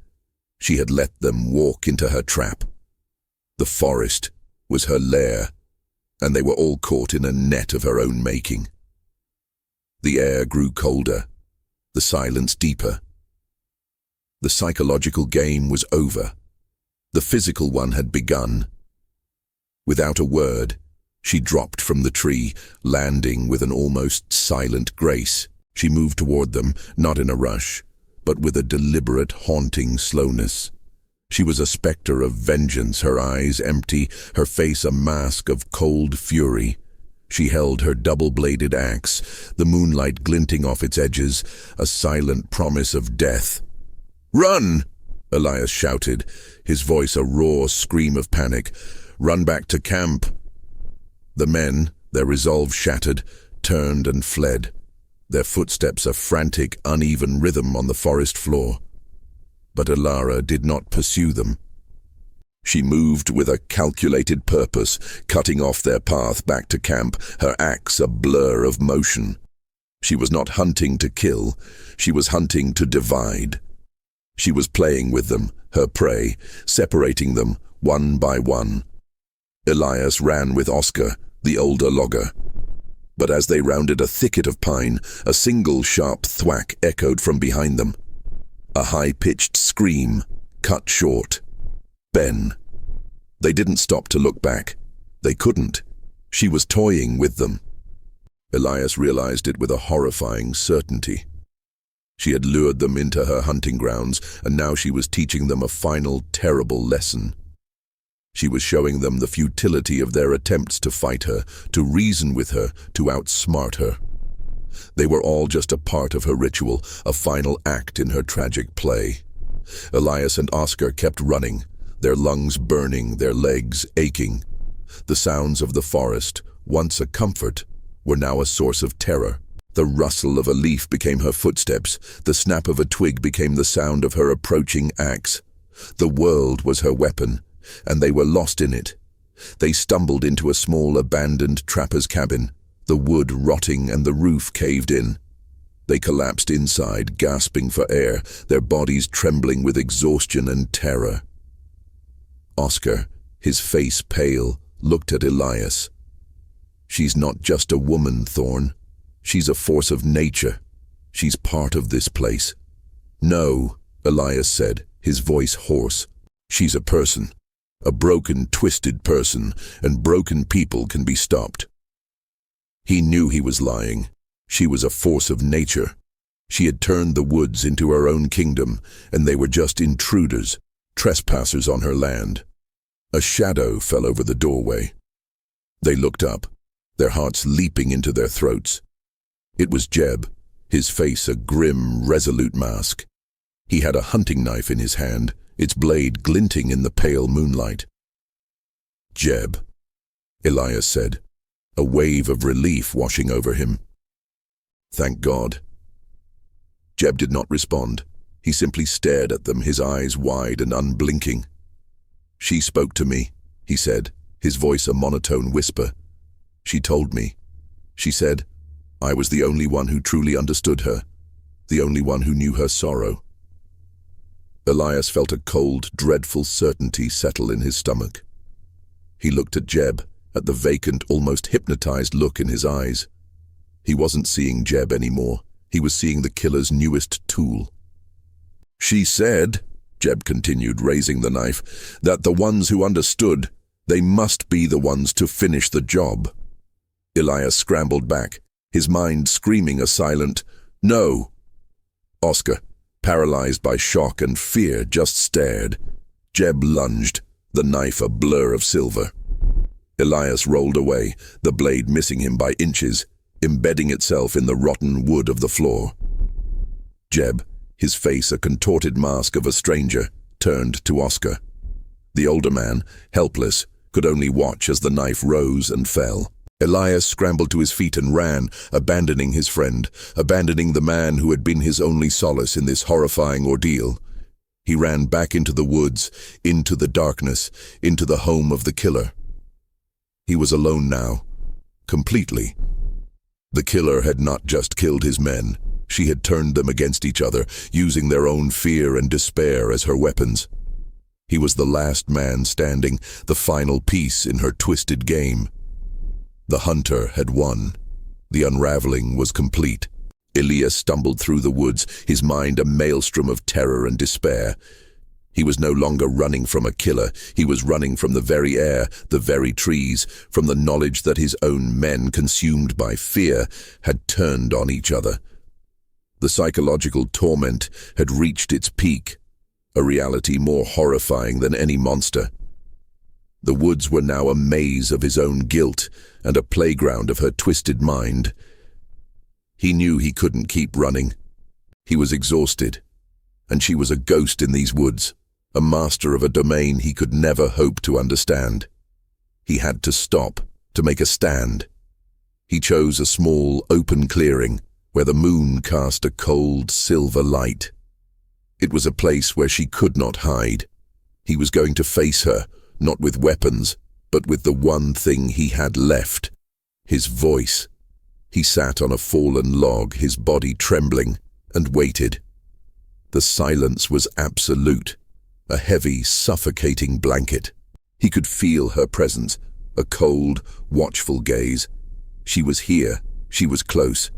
She had let them walk into her trap. The forest was her lair, and they were all caught in a net of her own making. The air grew colder, the silence deeper. The psychological game was over. The physical one had begun. Without a word, she dropped from the tree, landing with an almost silent grace. She moved toward them, not in a rush, but with a deliberate, haunting slowness. She was a specter of vengeance, her eyes empty, her face a mask of cold fury. She held her double-bladed axe, the moonlight glinting off its edges, a silent promise of death. "Run!" Elias shouted, his voice a raw scream of panic. "Run back to camp!" The men, their resolve shattered, turned and fled, their footsteps a frantic, uneven rhythm on the forest floor. But Elara did not pursue them. She moved with a calculated purpose, cutting off their path back to camp, her axe a blur of motion. She was not hunting to kill, she was hunting to divide. She was playing with them, her prey, separating them one by one. Elias ran with Oscar, the older logger. But as they rounded a thicket of pine, a single sharp thwack echoed from behind them. A high-pitched scream, cut short. Ben. They didn't stop to look back. They couldn't. She was toying with them. Elias realized it with a horrifying certainty. She had lured them into her hunting grounds, and now she was teaching them a final, terrible lesson. She was showing them the futility of their attempts to fight her, to reason with her, to outsmart her. They were all just a part of her ritual, a final act in her tragic play. Elias and Oscar kept running, their lungs burning, their legs aching. The sounds of the forest, once a comfort, were now a source of terror. The rustle of a leaf became her footsteps, the snap of a twig became the sound of her approaching axe. The world was her weapon, and they were lost in it. They stumbled into a small abandoned trapper's cabin, the wood rotting and the roof caved in. They collapsed inside, gasping for air, their bodies trembling with exhaustion and terror. Oscar, his face pale, looked at Elias. "She's not just a woman, Thorn. She's a force of nature. She's part of this place." "No," Elias said, his voice hoarse. "She's a person. A broken, twisted person, and broken people can be stopped." He knew he was lying. She was a force of nature. She had turned the woods into her own kingdom, and they were just intruders, trespassers on her land. A shadow fell over the doorway. They looked up, their hearts leaping into their throats. It was Jeb, his face a grim, resolute mask. He had a hunting knife in his hand, its blade glinting in the pale moonlight. "Jeb," Elias said, a wave of relief washing over him. "Thank God." Jeb did not respond. He simply stared at them, his eyes wide and unblinking. "She spoke to me," he said, his voice a monotone whisper. "She told me. She said I was the only one who truly understood her, the only one who knew her sorrow." Elias felt a cold, dreadful certainty settle in his stomach. He looked at Jeb, at the vacant, almost hypnotized look in his eyes. He wasn't seeing Jeb anymore. He was seeing the killer's newest tool. "She said," Jeb continued, raising the knife, "that the ones who understood, they must be the ones to finish the job." Elias scrambled back, his mind screaming a silent, "No." Oscar, paralyzed by shock and fear, just stared. Jeb lunged, the knife a blur of silver. Elias rolled away, the blade missing him by inches, embedding itself in the rotten wood of the floor. Jeb, his face a contorted mask of a stranger, turned to Oscar. The older man, helpless, could only watch as the knife rose and fell. Elias scrambled to his feet and ran, abandoning his friend, abandoning the man who had been his only solace in this horrifying ordeal. He ran back into the woods, into the darkness, into the home of the killer. He was alone now, completely. The killer had not just killed his men. She had turned them against each other, using their own fear and despair as her weapons. He was the last man standing, the final piece in her twisted game. The hunter had won. The unraveling was complete. Elias stumbled through the woods, his mind a maelstrom of terror and despair. He was no longer running from a killer. He was running from the very air, the very trees, from the knowledge that his own men, consumed by fear, had turned on each other. The psychological torment had reached its peak, a reality more horrifying than any monster. The woods were now a maze of his own guilt and a playground of her twisted mind. He knew he couldn't keep running. He was exhausted, and she was a ghost in these woods, a master of a domain he could never hope to understand. He had to stop, to make a stand. He chose a small, open clearing where the moon cast a cold, silver light. It was a place where she could not hide. He was going to face her, not with weapons, but with the one thing he had left, his voice. He sat on a fallen log, his body trembling, and waited. The silence was absolute, a heavy, suffocating blanket. He could feel her presence, a cold, watchful gaze. She was here, she was close.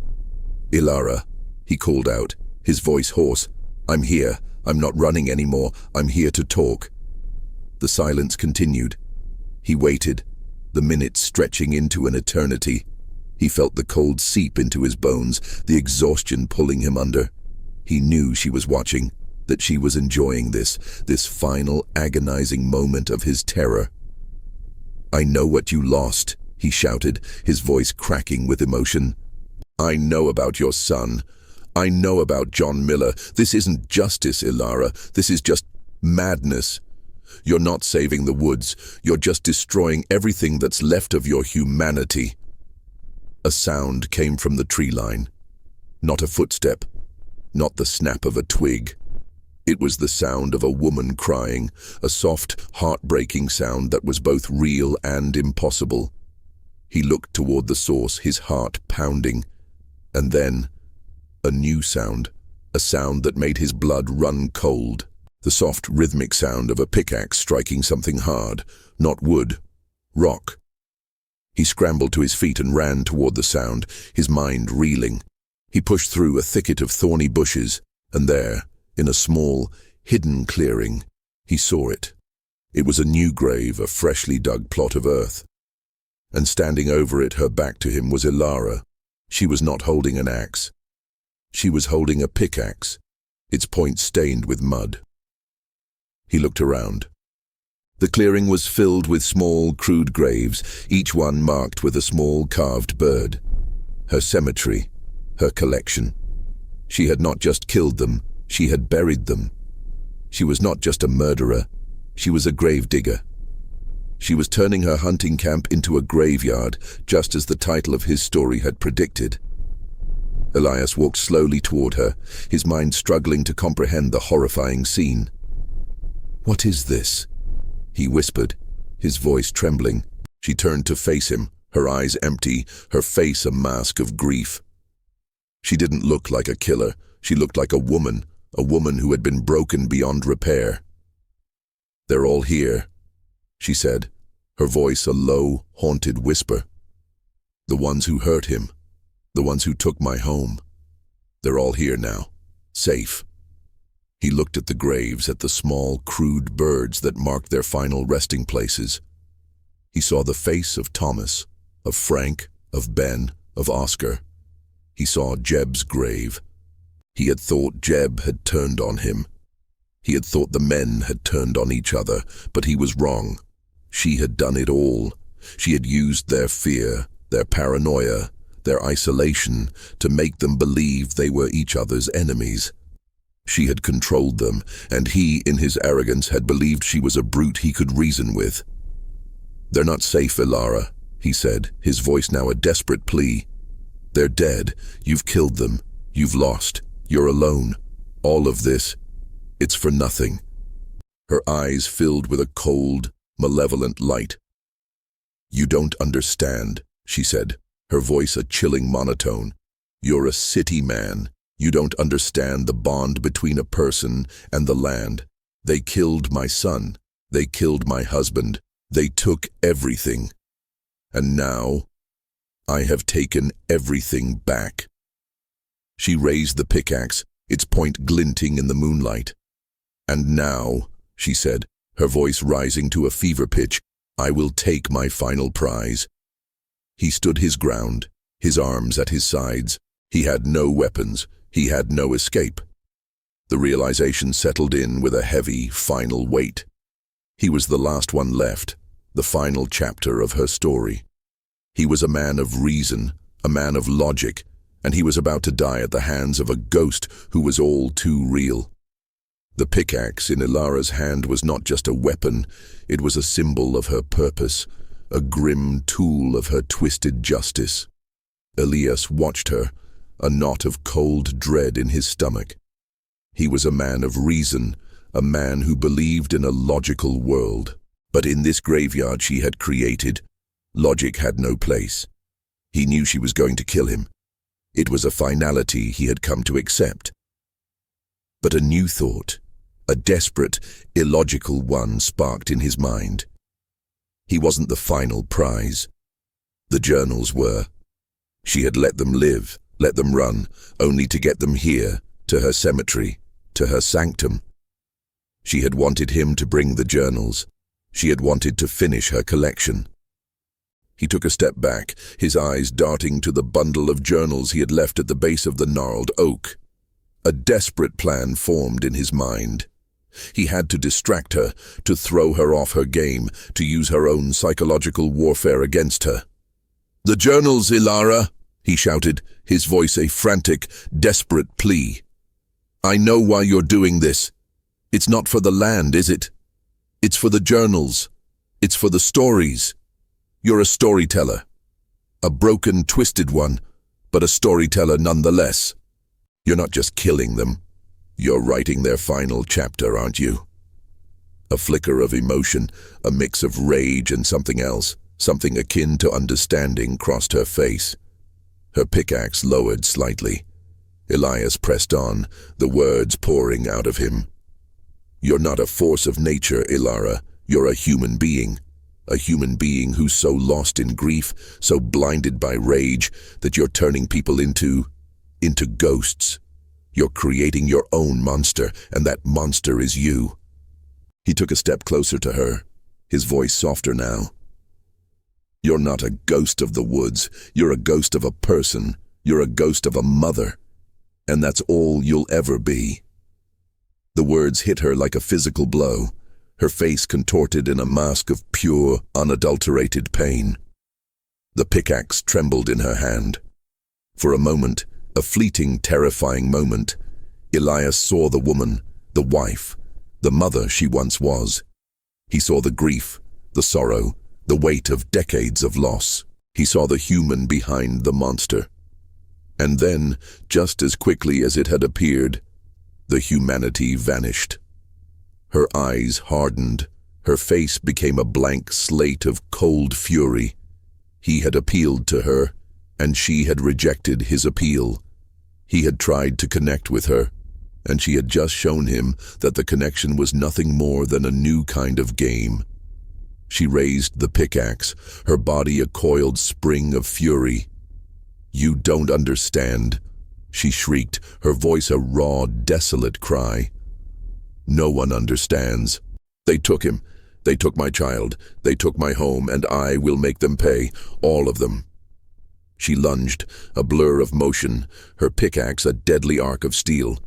"Ilara," he called out, his voice hoarse. "I'm here, I'm not running anymore, I'm here to talk." The silence continued. He waited, the minutes stretching into an eternity. He felt the cold seep into his bones, the exhaustion pulling him under. He knew she was watching, that she was enjoying this final agonizing moment of his terror. "I know what you lost," he shouted, his voice cracking with emotion. "I know about your son. I know about John Miller. This isn't justice, Ilara. This is just madness. You're not saving the woods. You're just destroying everything that's left of your humanity." A sound came from the tree line. Not a footstep, not the snap of a twig. It was the sound of a woman crying, a soft, heartbreaking sound that was both real and impossible. He looked toward the source, his heart pounding. And then, a new sound, a sound that made his blood run cold. The soft, rhythmic sound of a pickaxe striking something hard, not wood, rock. He scrambled to his feet and ran toward the sound, his mind reeling. He pushed through a thicket of thorny bushes, and there, in a small, hidden clearing, he saw it. It was a new grave, a freshly dug plot of earth. And standing over it, her back to him, was Ilara. She was not holding an axe. She was holding a pickaxe, its point stained with mud. He looked around. The clearing was filled with small, crude graves, each one marked with a small carved bird. Her cemetery, her collection. She had not just killed them, she had buried them. She was not just a murderer, she was a gravedigger. She was turning her hunting camp into a graveyard, just as the title of his story had predicted. Elias walked slowly toward her, his mind struggling to comprehend the horrifying scene. "What is this?" he whispered, his voice trembling. She turned to face him, her eyes empty, her face a mask of grief. She didn't look like a killer. She looked like a woman who had been broken beyond repair. "They're all here," she said, her voice a low, haunted whisper. "The ones who hurt him, the ones who took my home. They're all here now, safe." He looked at the graves, at the small, crude birds that marked their final resting places. He saw the face of Thomas, of Frank, of Ben, of Oscar. He saw Jeb's grave. He had thought Jeb had turned on him. He had thought the men had turned on each other, but he was wrong. She had done it all. She had used their fear, their paranoia, their isolation, to make them believe they were each other's enemies. She had controlled them, and he, in his arrogance, had believed she was a brute he could reason with. "They're not safe, Ilara," he said, his voice now a desperate plea. "They're dead. You've killed them. You've lost. You're alone. All of this." It's for nothing." Her eyes filled with a cold, malevolent light. "You don't understand," she said, her voice a chilling monotone. "You're a city man. You don't understand the bond between a person and the land. They killed my son. They killed my husband. They took everything. And now, I have taken everything back." She raised the pickaxe, its point glinting in the moonlight. "And now," she said, her voice rising to a fever pitch, "I will take my final prize." He stood his ground, his arms at his sides. He had no weapons. He had no escape. The realization settled in with a heavy, final weight. He was the last one left, the final chapter of her story. He was a man of reason, a man of logic, and he was about to die at the hands of a ghost who was all too real. The pickaxe in Ilara's hand was not just a weapon, it was a symbol of her purpose, a grim tool of her twisted justice. Elias watched her, a knot of cold dread in his stomach. He was a man of reason, a man who believed in a logical world. But in this graveyard she had created, logic had no place. He knew she was going to kill him. It was a finality he had come to accept. But a new thought, a desperate, illogical one, sparked in his mind. He wasn't the final prize. The journals were. She had let them live, let them run, only to get them here, to her cemetery, to her sanctum. She had wanted him to bring the journals. She had wanted to finish her collection. He took a step back, his eyes darting to the bundle of journals he had left at the base of the gnarled oak. A desperate plan formed in his mind. He had to distract her, to throw her off her game, to use her own psychological warfare against her. "The journals, Ilara!" he shouted, his voice a frantic, desperate plea. "I know why you're doing this. It's not for the land, is it? It's for the journals. It's for the stories. You're a storyteller. A broken, twisted one, but a storyteller nonetheless. You're not just killing them. You're writing their final chapter, aren't you?" A flicker of emotion, a mix of rage and something else, something akin to understanding, crossed her face. Her pickaxe lowered slightly. Elias pressed on, the words pouring out of him. "You're not a force of nature, Ilara. You're a human being who's so lost in grief, so blinded by rage, that you're turning people into ghosts. You're creating your own monster, and that monster is you." He took a step closer to her, his voice softer now. "You're not a ghost of the woods. You're a ghost of a person. You're a ghost of a mother. And that's all you'll ever be." The words hit her like a physical blow, her face contorted in a mask of pure, unadulterated pain. The pickaxe trembled in her hand. For a moment, a fleeting, terrifying moment, Elias saw the woman, the wife, the mother she once was. He saw the grief, the sorrow, the weight of decades of loss. He saw the human behind the monster. And then, just as quickly as it had appeared, the humanity vanished. Her eyes hardened, her face became a blank slate of cold fury. He had appealed to her, and she had rejected his appeal. He had tried to connect with her, and she had just shown him that the connection was nothing more than a new kind of game. She raised the pickaxe, her body a coiled spring of fury. "You don't understand," she shrieked, her voice a raw, desolate cry. "No one understands. They took him. They took my child. They took my home, and I will make them pay, all of them." She lunged, a blur of motion, her pickaxe a deadly arc of steel.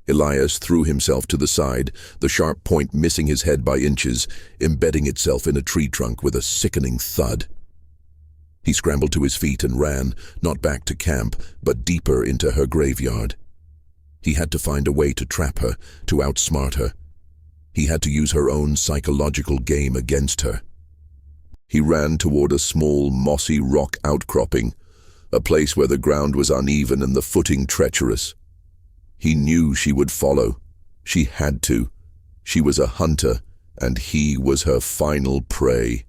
Elias threw himself to the side, the sharp point missing his head by inches, embedding itself in a tree trunk with a sickening thud. He scrambled to his feet and ran, not back to camp, but deeper into her graveyard. He had to find a way to trap her, to outsmart her. He had to use her own psychological game against her. He ran toward a small, mossy rock outcropping, a place where the ground was uneven and the footing treacherous. He knew she would follow. She had to. She was a hunter, and he was her final prey.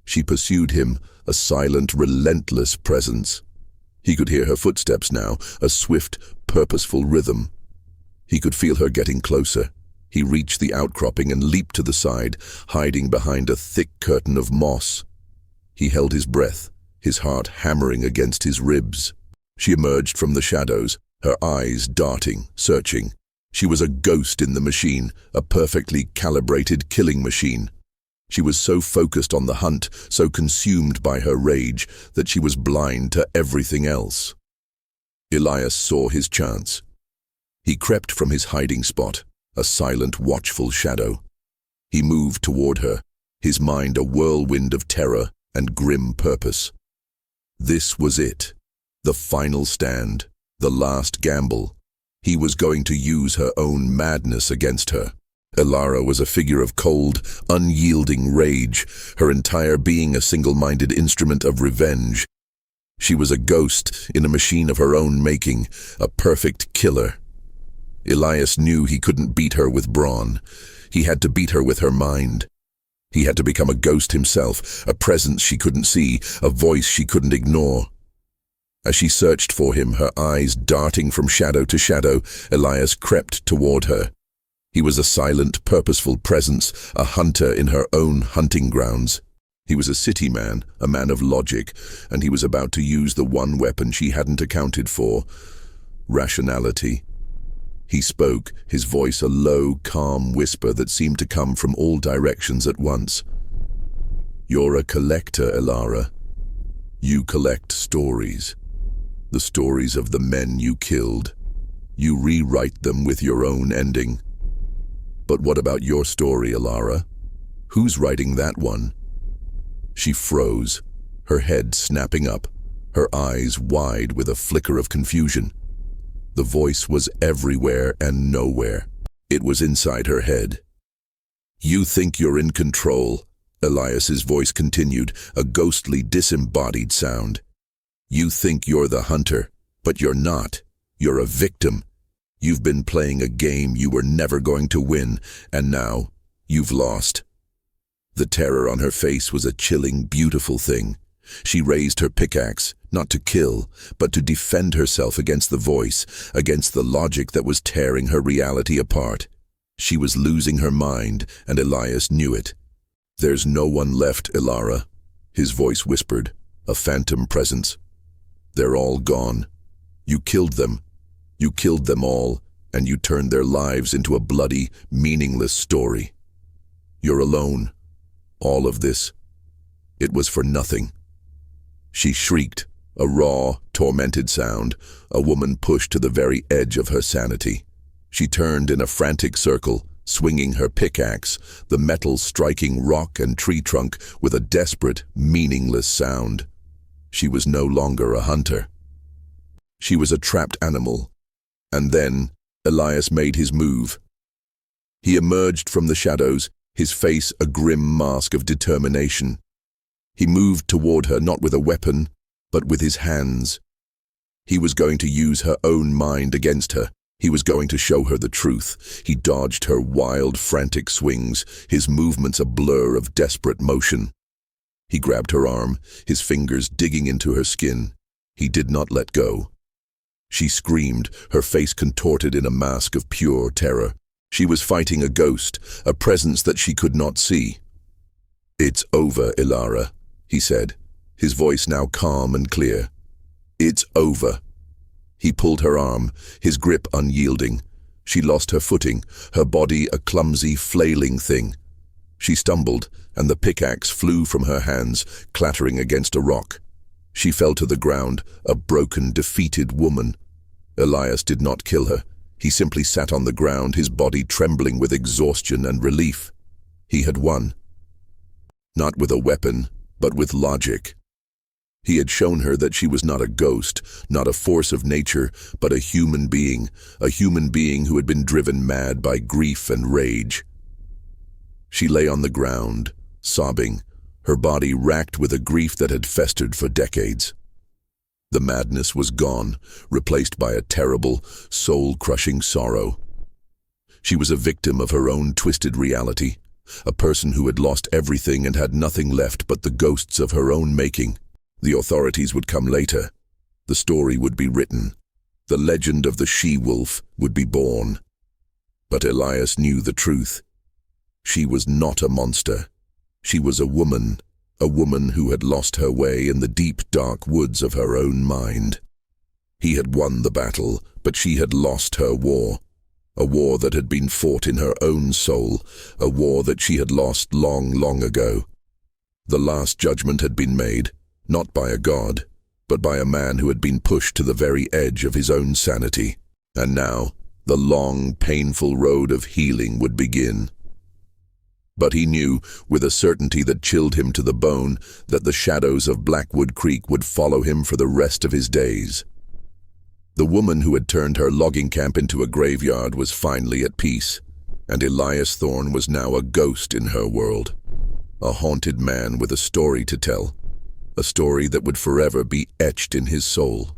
She pursued him, a silent, relentless presence. He could hear her footsteps now, a swift, purposeful rhythm. He could feel her getting closer. He reached the outcropping and leaped to the side, hiding behind a thick curtain of moss. He held his breath, his heart hammering against his ribs. She emerged from the shadows, her eyes darting, searching. She was a ghost in the machine, a perfectly calibrated killing machine. She was so focused on the hunt, so consumed by her rage, that she was blind to everything else. Elias saw his chance. He crept from his hiding spot, a silent, watchful shadow. He moved toward her, his mind a whirlwind of terror and grim purpose. This was it, the final stand, the last gamble. He was going to use her own madness against her. Elara was a figure of cold, unyielding rage, her entire being a single-minded instrument of revenge. She was a ghost in a machine of her own making, a perfect killer. Elias knew he couldn't beat her with brawn. He had to beat her with her mind. He had to become a ghost himself, a presence she couldn't see, a voice she couldn't ignore. As she searched for him, her eyes darting from shadow to shadow, Elias crept toward her. He was a silent, purposeful presence, a hunter in her own hunting grounds. He was a city man, a man of logic, and he was about to use the one weapon she hadn't accounted for: rationality. He spoke, his voice a low, calm whisper that seemed to come from all directions at once. "You're a collector, Elara. You collect stories. The stories of the men you killed. You rewrite them with your own ending. But what about your story, Elara? Who's writing that one?" She froze, her head snapping up, her eyes wide with a flicker of confusion. The voice was everywhere and nowhere. It was inside her head. "You think you're in control," Elias's voice continued, a ghostly, disembodied sound. "You think you're the hunter, but you're not. You're a victim. You've been playing a game you were never going to win, and now you've lost." The terror on her face was a chilling, beautiful thing. She raised her pickaxe, not to kill, but to defend herself against the voice, against the logic that was tearing her reality apart. She was losing her mind, and Elias knew it. "There's no one left, Elara," his voice whispered, a phantom presence. "They're all gone. You killed them. You killed them all, and you turned their lives into a bloody, meaningless story. You're alone. All of this. It was for nothing." She shrieked, a raw, tormented sound, a woman pushed to the very edge of her sanity. She turned in a frantic circle, swinging her pickaxe, the metal striking rock and tree trunk with a desperate, meaningless sound. She was no longer a hunter. She was a trapped animal. And then Elias made his move. He emerged from the shadows, his face a grim mask of determination. He moved toward her not with a weapon, but with his hands. He was going to use her own mind against her. He was going to show her the truth. He dodged her wild, frantic swings, his movements a blur of desperate motion. He grabbed her arm, his fingers digging into her skin. He did not let go. She screamed, her face contorted in a mask of pure terror. She was fighting a ghost, a presence that she could not see. "It's over, Elara," he said, his voice now calm and clear. "It's over." He pulled her arm, his grip unyielding. She lost her footing, her body a clumsy, flailing thing. She stumbled, and the pickaxe flew from her hands, clattering against a rock. She fell to the ground, a broken, defeated woman. Elias did not kill her. He simply sat on the ground, his body trembling with exhaustion and relief. He had won. Not with a weapon, but with logic. He had shown her that she was not a ghost, not a force of nature, but a human being who had been driven mad by grief and rage. She lay on the ground, sobbing, her body racked with a grief that had festered for decades. The madness was gone, replaced by a terrible, soul-crushing sorrow. She was a victim of her own twisted reality, a person who had lost everything and had nothing left but the ghosts of her own making. The authorities would come later. The story would be written. The legend of the she-wolf would be born. But Elias knew the truth. She was not a monster. She was a woman who had lost her way in the deep, dark woods of her own mind. He had won the battle, but she had lost her war. A war that had been fought in her own soul, a war that she had lost long, long ago. The last judgment had been made, not by a god, but by a man who had been pushed to the very edge of his own sanity. And now, the long, painful road of healing would begin. But he knew, with a certainty that chilled him to the bone, that the shadows of Blackwood Creek would follow him for the rest of his days. The woman who had turned her logging camp into a graveyard was finally at peace, and Elias Thorne was now a ghost in her world, a haunted man with a story to tell, a story that would forever be etched in his soul.